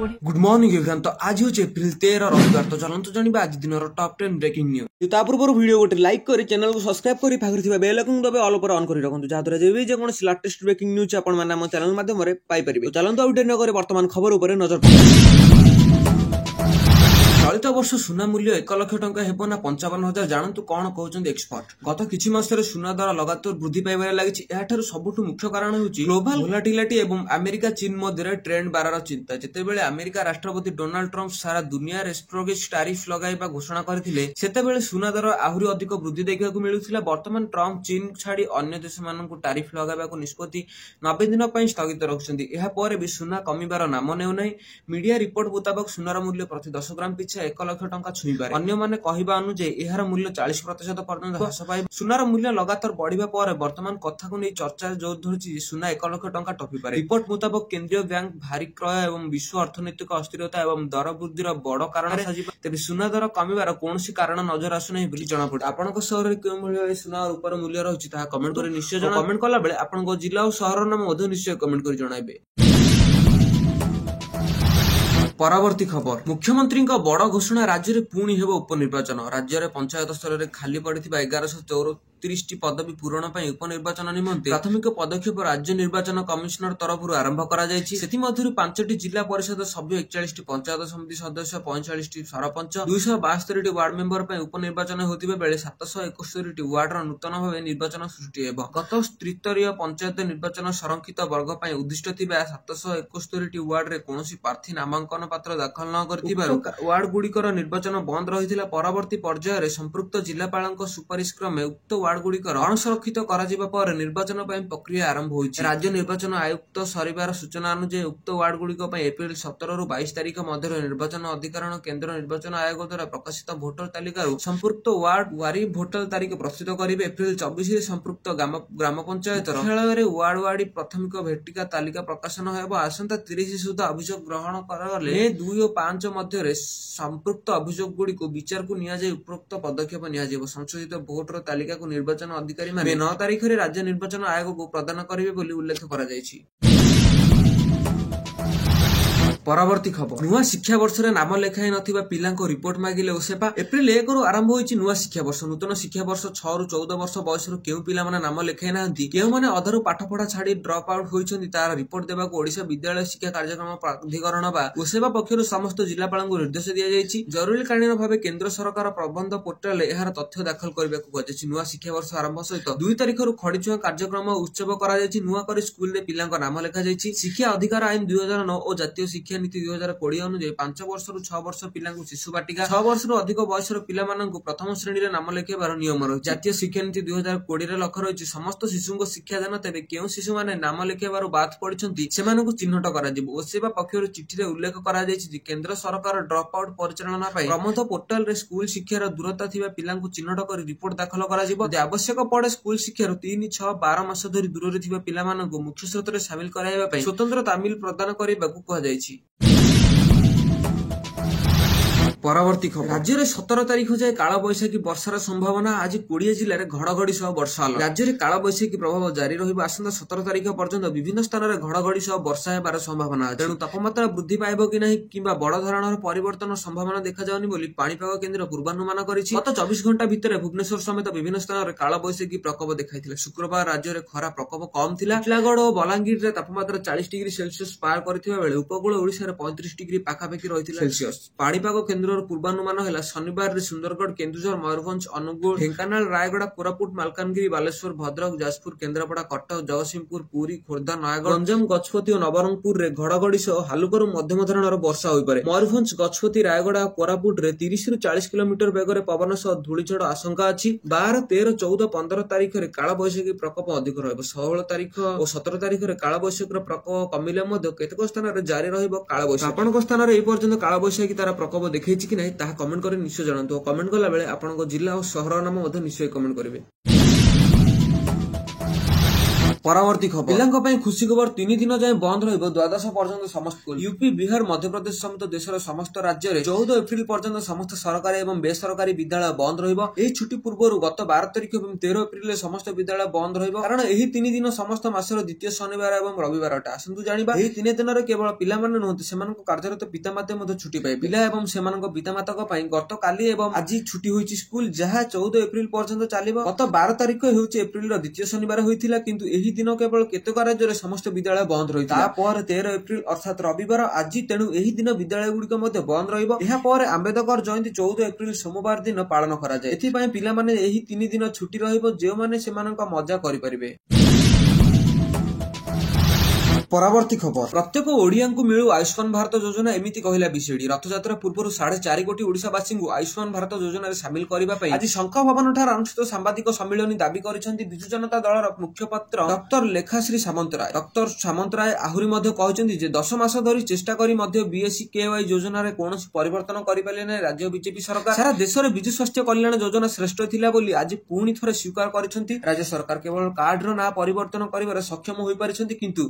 Good morning everyone. तो आज हूँ एप्रिल 13 रविवार। तो चलते जाना आज दिन टॉप 10 ब्रेकिंग न्यूज। ता पूर्व वीडियो गोटे लाइक कर चैनल को सब्सक्राइब कर पाखरे बेल आइकन दबे ऑल पर ऑन कर रखु जहाद्वारा जेकौन लेटेस्ट ब्रेकिंग न्यूज आपण मैंने आम चैनल माध्यम पाइपर। चलते आउट न वर्तमान खबर उपर नजर पकाइए। चलित वर्ष सुना मूल्य 1 लाख टंका हेबो ना 55,000। जानतु कौन कहउछन एक्सपर्ट। गत किछि मासरे सुना दर लगातार वृद्धि पाइबार लागिछि। एहाठारु सबुठु मुख्य कारण होउछि ग्लोबल वोलाटिलिटी एवं अमेरिका चीन मध्य ट्रेंड बारार चिंता। जेतेबेले अमेरिका राष्ट्रपति डोनाल्ड ट्रम्प सारा दुनिया रेस्ट्रोगेज टैरिफ लगाइबा घोषणा करथिले सेतेबेले सुना दर आहुरी अधिक वृद्धि देखिबाकु मिलुथिला। वर्तमान ट्रम्प चीन छाडी अन्य देश मानकु टैरिफ लगाइबाकु निष्पत्ति 90 दिन पई स्थगित रखुछन्ती। एहा परे भी सुना कमिबार नाम नेउ नै। मीडिया रिपोर्ट मुताबिक सुनार मूल्य प्रति 10 ग्राम पिछा 1 लाख टंका छुईबारे। अन्य माने कहिबा अनुसार एहार मूल्य 40% पर्यंत ह्रास पाइब। सुनार मूल्य लगातार बढ़िबा पर वर्तमान कथा को नै चर्चा जोर धरछि सुना 1 लाख टंका टपी पारे। रिपोर्ट मुताबिक केंद्रीय बैंक भारी क्रय एवं विश्व अर्थनैतिक अस्थिरता एवं दर वृद्धिर बड़ कारण साजिबा। तेबे सुना दर कमिबार कोनोसी कारण नजर आसु नै बोली जणा पड़े। आपनक शहर रे केउ मूल्य सुना ऊपर मूल्य रहछि ता कमेंट करे निश्चय जणा। कमेंट कला बेले आपनक जिल्ला और शहर नाम मध्य निश्चय कमेंट करि जणाइबे। परवर्ती खबर। मुख्यमंत्री बड़ घोषणा। राज्य में पुणी हेब उपनिर्वाचन। राज्य में पंचायत स्तर में खाली पड़ी 1134 पदवी पूरण पर उपनिर्वाचन निमंते प्राथमिक पदक्षेप राज्य निर्वाचन कमिशनर तरफ आरंभ करा जायछि। सेति मध्यरु 5टी जिला परिषद सभ्य 41टी पंचायत समिति सदस्य 45टी सरपंच 272टी वार्ड मेंबर पर उपनिर्वाचन होतिबे बेले 771टी वार्ड नूतन भाव निर्वाचन सृष्टि हेब। गत त्रिस्तरीय पंचायत निर्वाचन संरक्षित वर्ग पर उद्दिष्ट थिबा 771टी वार्ड रे कोनोसी प्रार्थी नामांकन पत्र दाखल न करथिबारु वार्ड गुड़िकर निर्वाचन बंद रहिथिला। परवर्ती पर्यायर संपृक्त जिलापालक सुपारिश क्रमे उक्त वार्ड गुड़िकर अणसंरक्षित कराजिबा पर निर्वाचन पई प्रक्रिया आरंभ होइछि। राज्य निर्वाचन आयुक्त सरिबार सूचना अनुसार उक्त वार्ड गुड़िक पई एप्रिल 17 रु 22 तारिख मध्य निर्वाचन अधिकारण केंद्र निर्वाचन आयोग द्वारा प्रकाशित भोटर तालिकारु संपृक्त वार्ड वारी भोटर तारिख प्रस्तुत करिवे। एप्रिल 24 रे संपृक्त ग्राम पंचायत मुख्यालय रे वार्ड वारी प्राथमिक भेटिका तालिका प्रकाशन हेबो। आसंता 30 सुधा अभियोग ग्रहण करागले 2 और 5 मध्य संपृक्त अभियोग गुड़ी को विचार को निया जाय उपरोक्त पदक्षेप निया जाय। संशोधित भोटर तालिका को निर्वाचन अधिकारी माने 9 तारिख रे राज्य निर्वाचन आयोग को प्रदान करिवे बोली उल्लेख करा जायछि। परवर्ती खबर। नुआ शिक्षा वर्ष रे नाम लेखाई नथिबा पिलांको रिपोर्ट मागिले ओसेपा। एप्रिल 1 रु आरंभ होइछि नुआ शिक्षा वर्ष। नूतन शिक्षा वर्ष 6 रु 14 वर्ष बयस रु केउ पिला माने नाम लेखाई नाहंती केउ माने अधरु पाठ पढ़ा छाडी ड्रॉप आउट होइछन्ती तार रिपोर्ट देबाको ओडिशा विद्यालय शिक्षा कार्यक्रम प्राधिकरण बा ओसेपा पक्षरु समस्त जिलापालंको निर्देश दिया जायछि। जरूरीकालीन भाबे केंद्र सरकार प्रबंध पोर्टल एहार तथ्य दाखल करबाको कहछि। नुआ शिक्षा वर्ष आरंभ सहित 2 तारिख रु खडिचुआ कार्यक्रम उत्सव करा जायछि। नुआ करी स्कूल रे पिलांको नाम लेखा जायछि। शिक्षा अधिकार आईन 2009 और जातीय शिक्षा नीति 2020 अनुसार 5 वर्ष रु 6 वर्ष पिलांको शिशु बाटिका 6 वर्ष रु अधिक बयसर पिला माननकु प्रथम श्रेणी रे नाम लेखेबार नियम रही। जातीय शिक्षा नीति 2020 रे लक्ष्य रही समस्त शिशुको शिक्षादान। तेबे केउ शिशु माने नाम लेखेबार बात पड़िछन्ती सेमानकु चिन्हट करा जिवो। ओसेबा पक्षरु चिठी रे उल्लेख करा जायछि जे केंद्र सरकार ड्रॉप आउट परिचालना पई प्रमोद पोर्टल रे स्कूल शिक्षार दूरता थिबा पिलांकु चिन्हट करी रिपोर्ट दाखल करा जिवो। जे आवश्यक पड़े स्कूल शिक्षार 3, 6, 12 मास धरि दूर रे थिबा पिला माननकु मुख्य स्रोत रे शामिल कराइबा पई स्वतंत्र तामिल प्रदान करिबाकु कहा जायछि। परवर्ती खबर। राज्य में 17 तारिख जाए काल बैशाखी वर्षार संभावना। आज 20 जिले में घड़घड़ी सह वर्षा होला। राज्य में काल बैशाखी प्रभाव जारी रहिबो। आसंता 17 तारिख पर्यंत विभिन्न स्थान में घड़घड़ी सह वर्षा हेबार संभावना अछि। तेणु तापमात्रा वृद्धि पाइबो कि नहीं किंबा बड़ धरणर परिवर्तन संभावना देखा जाउनी बोली पाणीपाग केन्द्र पूर्वानुमान करिछि। गत 24 घंटा भितर भुवनेश्वर समेत विभिन्न स्थान में काल बैशाखी प्रकोप देखाइथिले। शुक्रवार राज्य में खरा प्रकोप कम थिला। टिटलागढ़ और बलांगीर रे तापमात्रा 40 डिग्री सेल्सियस पार करथिबा बेले उपकूल ओडिशा रे 35 डिग्री पाखापाखि रहिथिला सेल्सियस। पाणीपाग केन्द्र पूर्वानुमान है शनिवार सुंदरगढ़, केन्दुझर, मयूरभंज, अनुगुल, ढेंकानाल, रायगड़ा, कोरापुट, मालकानगिरी, बालेश्वर, भद्रक, जाजपुर, केन्द्रापड़ा, कटक, जगतसिंहपुर, पुरी, खोर्धा, नयागढ़, गंजाम, गजपति और नवरंगपुर रे घड़घड़ी सह हालुकरू मध्यम धरणर वर्षा होई पारे। मयूरभंज, गजपति, रायगड़ा, कोरापुट रे 30 रु 40 किलोमीटर बेगरे पवन सह धूलिझड़ आशंका अछि। 12, 13, 14, 15 तारिख रे काल बैशाखी प्रकोप अधिक रहइबो। 16 तारिख और 17 तारिख रे काल बैशाखीर प्रकोप कमिले मध्य केतक स्थान रे जारी रहिबो काल बैशाखी। आपनक स्थान रे ए पर्यंत काल बैशाखी तारा प्रकोप देखैछि कि नै ताहा कमेंट करे निश्चय जानतु। कमेंट कला बेले आपनको जिल्ला और शहर नाम निश्चय कमेंट करेंगे। ପରବର୍ତ୍ତୀ ଖବର ପିଲାଙ୍କ ପାଇଁ ଖୁସି ଖବର 3 ଦିନ ଯାଏଁ ବନ୍ଦ ରହିବ ଦ୍ୱାଦଶ ପର୍ଯ୍ୟନ୍ତ ସମସ୍ତ ସ୍କୁଲ। ୟୁପି ବିହାର ମଧ୍ୟପ୍ରଦେଶ ସମେତ ଦେଶର ସମସ୍ତ ରାଜ୍ୟରେ 14 ଏପ୍ରିଲ ପର୍ଯ୍ୟନ୍ତ ସମସ୍ତ ସରକାରୀ ଏବଂ ବେସରକାରୀ ବିଦ୍ୟାଳୟ ବନ୍ଦ ରହିବ। ଏହି ଛୁଟି ପୂର୍ବରୁ ଗତ 12 ତାରିଖ ଏବଂ 13 ଏପ୍ରିଲରେ ସମସ୍ତ ବିଦ୍ୟାଳୟ ବନ୍ଦ ରହିବ କାରଣ ଏହି 3 ଦିନ ସମସ୍ତ ମାସର ଦ୍ୱିତୀୟ ଶନିବାର ଏବଂ ରବିବାର ଅଟେ। ଆସନ୍ତୁ ଜାଣିବା ଏହି 3 ଦିନରେ କେବଳ ପିଲାମାନେ ନୁହନ୍ତି ସେମାନଙ୍କ କାର୍ଯ୍ୟରତ ପିତାମାତା ମଧ୍ୟ ଛୁଟି ପାଇବେ। ପିଲା ଏବଂ ସେମାନଙ୍କ ପିତାମାତାଙ୍କ ପାଇଁ ଗତକାଲି ଏବଂ ଆଜି ଛୁଟି ହୋଇଛି ସ୍କୁଲ ଯାହା 14 ଏପ୍ରିଲ ପର୍ଯ୍ୟନ୍ତ ଚାଲିବ। ଗତ 12 ତାରିଖ ହେଉଛି ଏପ୍ରିଲର ଦ୍ୱିତୀୟ ଶନିବାର ହୋଇଥିଲା କିନ୍ତୁ ଏହି ଦିନ କେବଳ କେତେକ ରାଜ୍ୟରେ ସମସ୍ତ ବିଦ୍ୟାଳୟ ବନ୍ଦ ରହିଥିଲା। ତାପରେ 13 ଏପ୍ରିଲ ଅର୍ଥାତ ରବିବାର ଆଜି ତେଣୁ ଏହି ଦିନ ବିଦ୍ୟାଳୟ ଗୁଡିକ ମଧ୍ୟ ବନ୍ଦ ରହିବ। ଏହା ପରେ ଆମ୍ବେଦକର ଜୟନ୍ତୀ 14 ଏପ୍ରିଲ ସୋମବାର ଦିନ ପାଳନ କରାଯାଏ। ଏଥିପାଇଁ ପିଲାମାନେ ଏହି 3 ଦିନ ଛୁଟି ରହିବ ଯେଉଁମାନେ ସେମାନଙ୍କ ମଜା କରିପାରିବେ। ପରବର୍ତ୍ତୀ ଖବର ପ୍ରତ୍ୟେକ ଓଡିଆଙ୍କୁ ମିଳୁ ଆୟୁଷ୍ମାନ ଭାରତ ଯୋଜନା ଏମିତି କହିଲା ବିଜେଡି। ରଥଯାତ୍ରା ପୂର୍ବରୁ 4.5 କୋଟି ଓଡିଶାବାସୀଙ୍କୁ ଆୟୁଷ୍ମାନ ଭାରତ ଯୋଜନାରେ ସାମିଲ କରିବା ପାଇଁ ଆଜି ଶଙ୍ଖ ଭବନଠାରେ ଅନୁଷ୍ଠିତ ସାମ୍ବାଦିକ ସମ୍ମିଳନୀ ଦାବି କରିଛନ୍ତି ବିଜୁ ଜନତା ଦଳର ମୁଖପାତ୍ର ଡକ୍ଟର ଲେଖାଶ୍ରୀ ସାମନ୍ତରାୟ। ଡକ୍ଟର ସାମନ୍ତରାୟ ଆହୁରି ମଧ୍ୟ କହିଛନ୍ତି ଯେ 10 ମାସ ଧରି ଚେଷ୍ଟା କରି ମଧ୍ୟ ବିଏସକେୱାଇ ଯୋଜନାରେ କୌଣସି ପରିବର୍ତ୍ତନ କରିପାରିଲେ ନାହିଁ ରାଜ୍ୟ ବିଜେପି ସରକାର। ସାରା ଦେଶରେ ବିଜୁ ସ୍ୱାସ୍ଥ୍ୟ କଲ୍ୟାଣ ଯୋଜନା ଶ୍ରେଷ୍ଠ ଥିଲା ବୋଲି ଆଜି ପୁଣି ଥରେ ସ୍ୱୀକାର କରିଛନ୍ତି। ରାଜ୍ୟ ସରକାର କେବଳ କାର୍ଡର ନାଁ ପରିବର୍ତ୍ତନ କରିବାରେ ସକ୍ଷମ ହୋଇପାରିଛନ୍ତି କିନ୍ତୁ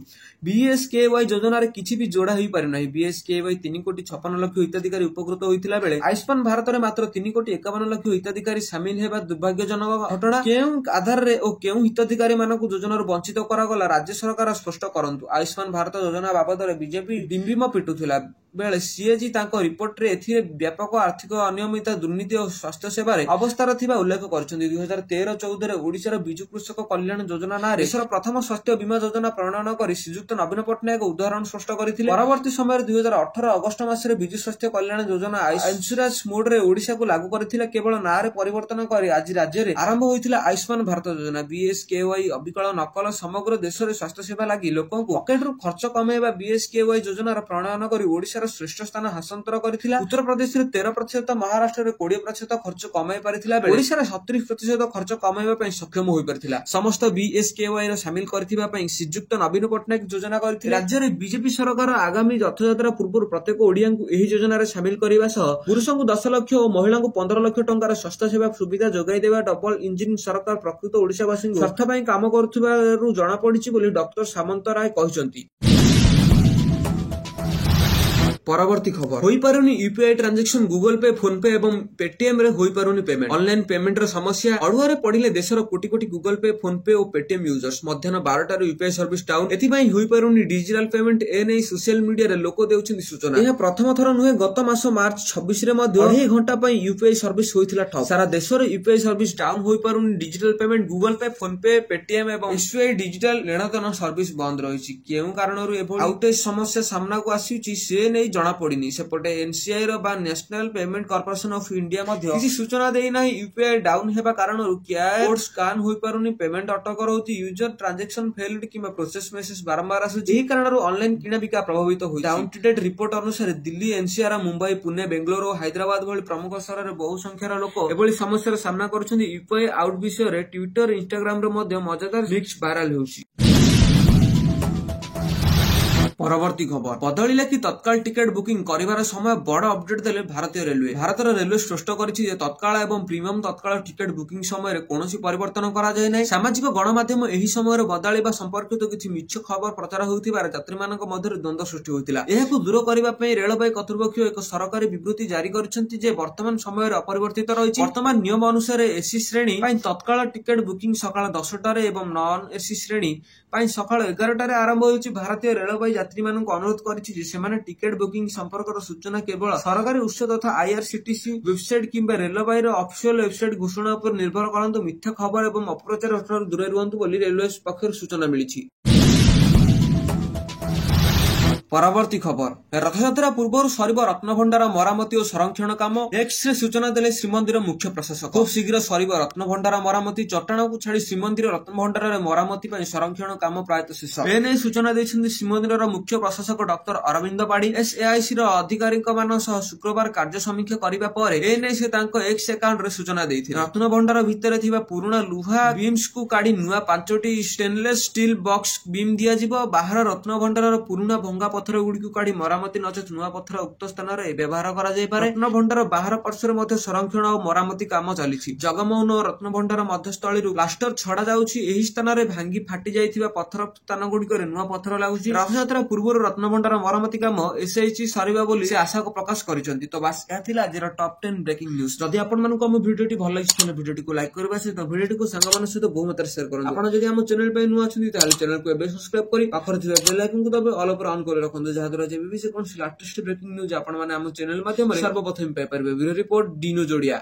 ବିଏସକେୱାଇ ଯୋଜନାରେ କିଛି ବି ଯୋଡା ହୋଇପାରିନାହିଁ। ବିଏସକେୱାଇ 3 କୋଟି 56 ଲକ୍ଷ ହିତାଧିକାରୀ ଉପକୃତ ହୋଇଥିଲା ବେଳେ ଆୟୁଷ୍ମାନ ଭାରତରେ ମାତ୍ର 3 କୋଟି 51 ଲକ୍ଷ ହିତାଧିକାରୀ ସାମିଲ ହେବା ଦୁର୍ଭାଗ୍ୟଜନକ ଘଟଣା। କେଉଁ ଆଧାରରେ ଓ କେଉଁ ହିତାଧିକାରୀ ମାନଙ୍କୁ ଯୋଜନାରୁ ବଞ୍ଚିତ କରାଗଲା ରାଜ୍ୟ ସରକାର ସ୍ପଷ୍ଟ କରନ୍ତୁ। ଆୟୁଷ୍ମାନ ଭାରତ ଯୋଜନା ବାବଦରେ ବିଜେପି ଡିମ୍ବିମ ପିଟୁଥିଲା ବେଳେ ସିଏଜି ତାଙ୍କ ରିପୋର୍ଟରେ ଏଥିରେ ବ୍ୟାପକ ଆର୍ଥିକ ଅନିୟମିତ ଦୁର୍ନୀତି ଓ ସ୍ୱାସ୍ଥ୍ୟ ସେବାରେ ଅବସ୍ଥାର ଥିବା ଉଲ୍ଲେଖ କରିଛନ୍ତି। 2013-14ରେ ଓଡିଶାର ବିଜୁ କୃଷକ କଲ୍ୟାଣ ଯୋଜନା ନାଁରେ ଦେଶର ପ୍ରଥମ ସ୍ୱାସ୍ଥ୍ୟ ବୀମା ଯୋଜନା ପ୍ରଣୟନ କରି ଶ୍ରୀଯୁକ୍ତ ନବୀନ ପଟ୍ଟନାୟକ ଉଦାହରଣ ସ୍ପଷ୍ଟ କରିଥିଲେ। ପରବର୍ତ୍ତୀ ସମୟରେ 2018 ଅଗଷ୍ଟ ମାସରେ ବିଜୁ ସ୍ୱାସ୍ଥ୍ୟ କଲ୍ୟାଣ ଯୋଜନା ଇନ୍ସୁରାନ୍ସ ମୋଡରେ ଓଡିଶାକୁ ଲାଗୁ କରିଥିଲା। କେବଳ ନାଁରେ ପରିବର୍ତ୍ତନ କରି ଆଜି ରାଜ୍ୟରେ ଆରମ୍ଭ ହୋଇଥିଲା ଆୟୁଷ୍ମାନ ଭାରତ ଯୋଜନା। ବିଏସକେୱାଇ ଅବିକଳ ନକଲ ସମଗ୍ର ଦେଶରେ ସ୍ୱାସ୍ଥ୍ୟ ସେବା ଲାଗି ଲୋକଙ୍କୁ ପକେଟରୁ ଖର୍ଚ୍ଚ କମାଇବା ବିଏସକେୱାଇ ଯୋଜନାର ପ୍ରଣୟନ କରି ଓଡିଶାର ଶ୍ରେଷ୍ଠ ସ୍ଥାନ ହାସଲ କରିଥିଲା। ଉତ୍ତରପ୍ରଦେଶରେ 13%, ମହାରାଷ୍ଟ୍ରରେ 20% ଖର୍ଚ୍ଚ କମାଇ ପାରିଥିଲା ବେଳେ ଓଡିଶାରେ 70% ଖର୍ଚ୍ଚ କମାଇବା ପାଇଁ ସକ୍ଷମ ହୋଇପାରିଥିଲା। ସମସ୍ତ ବିଏସକେୱାଇ ର ସାମିଲ କରିଥିବା ପାଇଁ ଶ୍ରୀଯୁକ୍ତ ନବୀନ ପଟ୍ଟନାୟକ ଯୋଜନା କରିଥିଲେ। ରାଜ୍ୟରେ ବିଜେପି ସରକାର ଆଗାମୀ ରଥଯାତ୍ରା ପୂର୍ବରୁ ପ୍ରତ୍ୟେକ ଓଡିଆଙ୍କୁ ଏହି ଯୋଜନାରେ ସାମିଲ କରିବା ସହ ପୁରୁଷଙ୍କୁ 10 ଲକ୍ଷ ଓ ମହିଳାଙ୍କୁ 15 ଲକ୍ଷ ଟଙ୍କାର ସ୍ୱାସ୍ଥ୍ୟ ସେବା ସୁବିଧା ଯୋଗାଇ ଦେବା ଡବଲ ଇଞ୍ଜିନ ସରକାର ପ୍ରକୃତ ଓଡିଶାବାସୀଙ୍କୁ ସ୍ୱାର୍ଥ ପାଇଁ କାମ କରୁଥିବାରୁ ଜଣାପଡିଛି ବୋଲି ଡକ୍ଟର ସାମନ୍ତରାୟ କହିଛନ୍ତି। ପରବର୍ତ୍ତୀ ଖବର ହୋଇପାରୁନି UPI transaction Google pay, phone pay ଏବଂ ପେଟିଏମ ରେ ହୋଇପାରୁନି ପେମେଣ୍ଟ। ଅନଲାଇନ ପେମେଣ୍ଟର ସମସ୍ୟା ଅଡୁଆରେ ପଡିଲେ ଦେଶର crore crore Google pay, phone pay ଓ ପେଟିଏମ ୟୁଜର୍ସ। ମଧ୍ୟାହ୍ନ 12ଟାରୁ ୟୁପିଆଇ ସର୍ଭିସ ଡାଉନ। ଏଥିପାଇଁ ହୋଇପାରୁନି ଡିଜିଟାଲ ପେମେଣ୍ଟ। ଏନେଇ ସୋସିଆଲ ମିଡିଆରେ ଲୋକ ଦେଉଛନ୍ତି ସୂଚନା। ଏହା ପ୍ରଥମ ଥର ନୁହେଁ। ଗତ ମାସ ମାର୍ଚ୍ଚ 26ରେ ମଧ୍ୟ 2.5 ଘଣ୍ଟା ପାଇଁ ୟୁପିଆଇ ସର୍ଭିସ ହୋଇଥିଲା ଠପ୍। ସାରା ଦେଶରେ ୟୁପିଆଇ ସର୍ଭିସ ଡାଉନ ହୋଇପାରୁନି। Digital payment Google pay, phone pay, Paytm ଏବଂ ଏସବିଆଇ ଡିଜିଟାଲ ନେଣଦେଣ ସର୍ଭିସ ବନ୍ଦ ରହିଛି। କେଉଁ କାରଣରୁ ଏଭଳି ଆଉଟେଜ ସମସ୍ୟା ସାମ୍ନାକୁ ଆସୁଛି ସେ ନେଇ ଜଣାପଡିନି। ସେପଟେ ଏନସିଆଇ ର ବା national payment corporation of India ମଧ୍ୟ କିଛି ସୂଚନା ଦେଇନାହିଁ। ୟୁପିଆଇ ଡାଉନ ହେବା କାରଣରୁ କ୍ୟୁଆର କୋଡ ସ୍କାନ ହୋଇପାରୁନି, ପେମେଣ୍ଟ ଅଟକ ରହୁଛି, ୟୁଜର ଟ୍ରାଞ୍ଜାକ୍ସନ ଫେଲ୍ଡ କିମ୍ବା ପ୍ରୋସେସ ମେସେଜ ବାରମ୍ବାର ଆସୁଛି। ଏହି କାରଣରୁ ଅନଲାଇନ କିଣାବିକା ପ୍ରଭାବିତ ହୋଇଛି। ଆଉଟଡେଟ ରିପୋର୍ଟ ଅନୁସାରେ ଦିଲ୍ଲୀ, ଏନସିଆର, ମୁମ୍ବାଇ, ପୁନେ, ବେଙ୍ଗାଲୁରୁ ଓ ହାଇଦ୍ରାବାଦ ଭଳି ପ୍ରମୁଖ ସହରରେ ବହୁ ସଂଖ୍ୟାର ଲୋକ ଏଭଳି ସମସ୍ୟାର ସାମ୍ନା କରୁଛନ୍ତି। ୟୁପିଆଇ ଆଉଟ ବିଷୟରେ ଟ୍ୱିଟର, ଇନଷ୍ଟାଗ୍ରାମରେ ମଧ୍ୟ ମଜାଦାର ମିକ୍ସ ଭାଇରାଲ ହେଉଛି। ପରବର୍ତ୍ତୀ ଖବର ବଦଳିଲା କି ତତ୍କାଳ ଟିକେଟ ବୁକିଂ କରିବାର ସମୟ ବଡ ଅପଡେଟ ଦେଲେ ଭାରତୀୟ ରେଲୱେ। ଭାରତର ରେଲୱେ ସ୍ପଷ୍ଟ କରିଛି ଯେ ତତ୍କାଳ ଏବଂ ପ୍ରିମିୟମ ତତ୍କାଳ ଟିକେଟ ବୁକିଂ ସମୟରେ କୌଣସି ପରିବର୍ତ୍ତନ କରାଯାଏ ନାହିଁ। ସାମାଜିକ ଗଣମାଧ୍ୟମ ଏହି ସମୟରେ ବଦଳିବା ସମ୍ପର୍କିତ କିଛି ମିଛ ଖବର ପ୍ରଚାର ହେଉଥିବାରୁ ଯାତ୍ରୀମାନଙ୍କ ମଧ୍ୟରେ ଦ୍ୱନ୍ଦ୍ୱ ସୃଷ୍ଟି ହୋଇଥିଲା। ଏହାକୁ ଦୂର କରିବା ପାଇଁ ରେଳବାଇ କର୍ତ୍ତୃପକ୍ଷ ଏକ ସରକାରୀ ବିବୃତ୍ତି ଜାରି କରିଛନ୍ତି ଯେ ବର୍ତ୍ତମାନ ସମୟରେ ଅପରିବର୍ତ୍ତିତ ରହିଛି। ବର୍ତ୍ତମାନ ନିୟମ ଅନୁସାରେ ଏସି ଶ୍ରେଣୀ ପାଇଁ ତତ୍କାଳ ଟିକେଟ ବୁକିଂ ସକାଳ 10ଟାରେ ଏବଂ ନନ୍ ଏସି ଶ୍ରେଣୀ ପାଇଁ ସକାଳ 11ଟାରେ ଆରମ୍ଭ ହେଉଛି। ଭାରତୀୟ ରେଳବାଇ ଯାତ୍ରୀମାନଙ୍କୁ ଅନୁରୋଧ କରିଛି ଯେ ସେମାନେ ଟିକେଟ ବୁକିଂ ସମ୍ପର୍କର ସୂଚନା କେବଳ ସରକାରୀ ଉତ୍ସ ତଥା ଆଇଆରସିଟିସି ୱେବସାଇଟ କିମ୍ବା ରେଳବାଇର ଅଫିସିଆଲ ୱେବସାଇଟ ଘୋଷଣା ଉପରେ ନିର୍ଭର କରନ୍ତୁ। ମିଥ୍ୟା ଖବର ଏବଂ ଅପପ୍ରଚାର ଠାରୁ ଦୂରରେ ରୁହନ୍ତୁ ବୋଲି ରେଲୱେ ପକ୍ଷରୁ ସୂଚନା ମିଳିଛି। ପରବର୍ତ୍ତୀ ଖବର ରଥଯାତ୍ରା ପୂର୍ବରୁ ସରିବ ରତ୍ନଭଣ୍ଡାର ମରାମତି ଓ ସଂରକ୍ଷଣ କାମ। ଏକ୍ସରେ ସୂଚନା ଦେଲେ ଶ୍ରୀମନ୍ଦିର ମୁଖ୍ୟ ପ୍ରଶାସକ। ଖୁବ୍ ଶୀଘ୍ର ସରିବ ରତ୍ନଭଣ୍ଡାର ମରାମତି। ଚଟାଣକୁ ଛାଡି ଶ୍ରୀମନ୍ଦିର ରତ୍ନଭଣ୍ଡାରରେ ମରାମତି ପାଇଁ ସଂରକ୍ଷଣ କାମ ପ୍ରାୟତଃ ଶେଷ। ଏନେଇ ସୂଚନା ଦେଇଛନ୍ତି ଶ୍ରୀମନ୍ଦିରର ମୁଖ୍ୟ ପ୍ରଶାସକ ଡକ୍ଟର ଅରବିନ୍ଦ ପାଢୀ। ଏସଏଆଇସି ର ଅଧିକାରୀମାନଙ୍କ ସହ ଶୁକ୍ରବାର କାର୍ଯ୍ୟ ସମୀକ୍ଷା କରିବା ପରେ ଏନେଇ ସେ ତାଙ୍କ ଏକ୍ସ ଆକାଉଣ୍ଟରେ ସୂଚନା ଦେଇଥିଲେ। ରତ୍ନଭଣ୍ଡାର ଭିତରେ ଥିବା ପୁରୁଣା ଲୁହା ବିମ୍ସକୁ କାଢି ନୂଆ 5ଟି ଷ୍ଟେନଲେସ ଷ୍ଟିଲ ବକ୍ସ ବିମ୍ ଦିଆଯିବ। ବାହାର ରତ୍ନଭଣ୍ଡାରର ପୁରୁଣା ଭଙ୍ଗା ପଥର ଗୁଡ଼ିକୁ କାଢି ମରାମତି ନଚେତ ନୂଆ ପଥର ଉକ୍ତ ସ୍ଥାନରେ ବ୍ୟବହାର କରାଯାଇପାରେ। ରତ୍ନଭଣ୍ଡାର ବାହାର ପାର୍ଶ୍ୱରେ ମଧ୍ୟ ସଂରକ୍ଷଣ ଓ ମରାମତି କାମ ଚାଲିଛି। ଜଗମୋହନ ଓ ରତ୍ନଭଣ୍ଡାର ମଧ୍ୟସ୍ଥଳୀରୁ ପ୍ଲାଷ୍ଟର ଛଡା ଯାଉଛି। ଏହି ସ୍ଥାନରେ ଭାଙ୍ଗି ଫାଟି ଯାଇଥିବା ପଥର ସ୍ଥାନ ଗୁଡ଼ିକରେ ନୂଆ ପଥର ଲାଗୁଛି। ରଥଯାତ୍ରା ପୂର୍ବରୁ ରତ୍ନଭଣ୍ଡାର ମରାମତି କାମ ଏସ୍ଏଚଜି ସରିବା ବୋଲି ସେ ଆଶା ପ୍ରକାଶ କରିଛନ୍ତି। ତ ବାସ୍ ଏହା ଥିଲା ଆଜିର ଟପ୍ 10 ବ୍ରେକିଂ ନ୍ୟୁଜ୍। ଯଦି ଆପଣମାନଙ୍କୁ ଆମ ଭିଡିଓଟି ଭଲ ଲାଗିଛି ତାହେଲେ ଭିଡିଓଟିକୁ ଲାଇକ୍ କରିବା ସହିତ ଭିଡିଓଟିକୁ ସାଙ୍ଗମାନଙ୍କ ସହିତ ବହୁମାତ୍ରାରେ ସେୟାର କରନ୍ତୁ। ଆପଣ ଯଦି ଆମ ଚ୍ୟାନେଲ ପାଇଁ ନୂଆ ଅଛନ୍ତି ତାହେଲେ ଚ୍ୟାନେଲକୁ ଏବେ ସବସ୍କ୍ରାଇବ କରି ପାଖରେ ଥିବା ବେଲ୍ ଆଇକନକୁ ଦବାଇ ଅଲ୍ ଉପରେ ଅନ୍ କରି ରଖନ୍ତୁ, ଯାହାଦ୍ୱାରା ଯେବେ ବି ସେ କୌଣସି ଲାଟେଷ୍ଟ ବ୍ରେକିଂ ନ୍ୟୁଜ୍ ଆପଣମାନେ ଆମ ଚ୍ୟାନେଲ ମାଧ୍ୟମରେ ସର୍ବପ୍ରଥମେ ପାଇପାରିବେ। ବ୍ୟୁରୋ ରିପୋର୍ଟ, ଡିନୋ ଯୋଡିଆ।